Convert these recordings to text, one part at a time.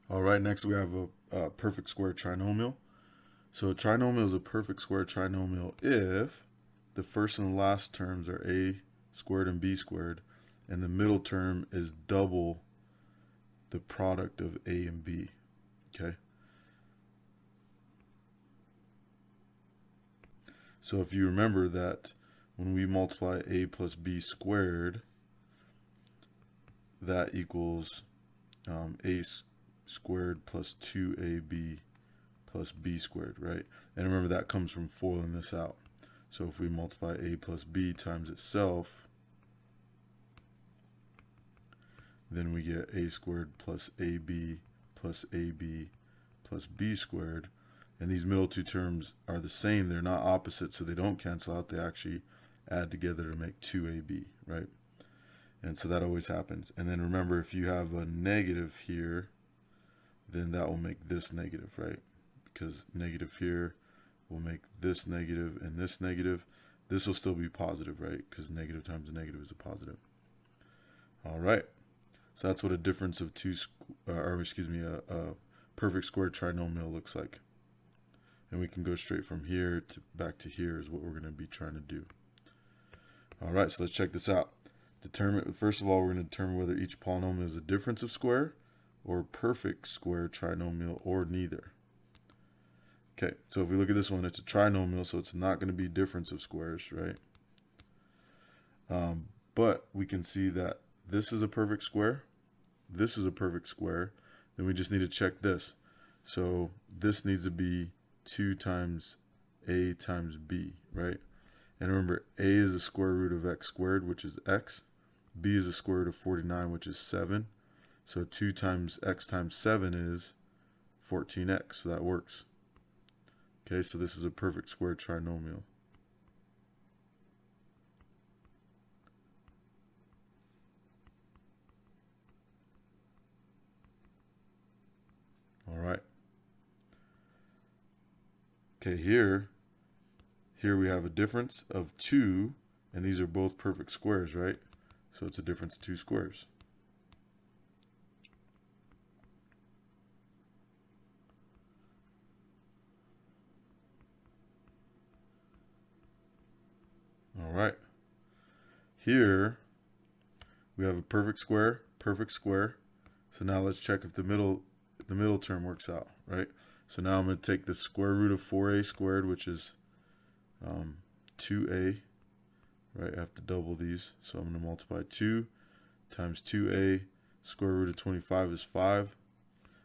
All right, next we have a perfect square trinomial. So a trinomial is a perfect square trinomial if the first and last terms are a squared and b squared, and the middle term is double the product of a and b. Okay. So if you remember that when we multiply a plus b squared, that equals a squared plus 2ab plus b squared, right? And remember that comes from FOILing this out. So if we multiply a plus b times itself, then we get a squared plus ab plus b squared. And these middle two terms are the same. They're not opposite, so they don't cancel out. They actually add together to make 2ab, right? And so that always happens. And then remember, if you have a negative here, then that will make this negative, right? Because negative here will make this negative and this negative. This will still be positive, right? Because negative times a negative is a positive. All right. So that's what a difference of a perfect square trinomial looks like. And we can go straight from here to back to here is what we're going to be trying to do. All right, so let's check this out. First of all, we're going to determine whether each polynomial is a difference of square or perfect square trinomial or neither. Okay, so if we look at this one, it's a trinomial, so it's not going to be difference of squares, right? But we can see that this is a perfect square, this is a perfect square, then we just need to check this. So this needs to be 2 times a times b, right? And remember, a is the square root of x squared, which is x. B is the square root of 49, which is 7. So 2 times x times 7 is 14x, so that works. Okay, so this is a perfect square trinomial. All right. Okay, here we have a difference of 2, and these are both perfect squares, right? So it's a difference of 2 squares. All right. Here we have a perfect square. So now let's check if the middle term works out, right? So now I'm going to take the square root of 4a squared, which is 2a, right? I have to double these. So I'm going to multiply 2 times 2a. Square root of 25 is 5.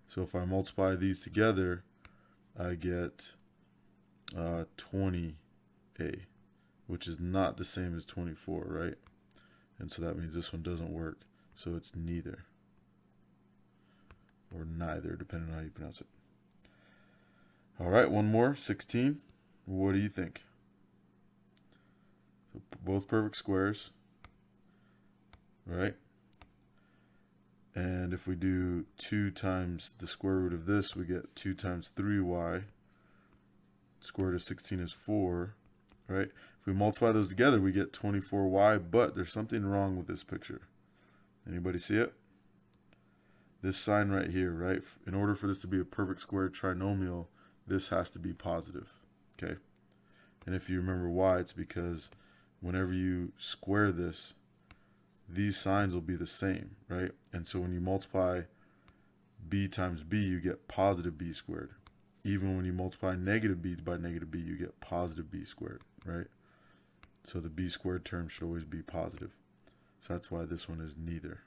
So if I multiply these together, I get 20a, which is not the same as 24, right? And so that means this one doesn't work. So it's neither. Or neither, depending on how you pronounce it. All right, one more, 16. What do you think? So both perfect squares, right? And if we do 2 times the square root of this, we get 2 times 3y. Square root of 16 is 4, right? If we multiply those together, we get 24y, but there's something wrong with this picture. Anybody see it? This sign right here, right? In order for this to be a perfect square trinomial, this has to be positive, okay? And if you remember why, it's because whenever you square this, these signs will be the same, right? And so when you multiply b times b, you get positive b squared. Even when you multiply negative b by negative b, you get positive b squared, right? So the b squared term should always be positive. So that's why this one is neither.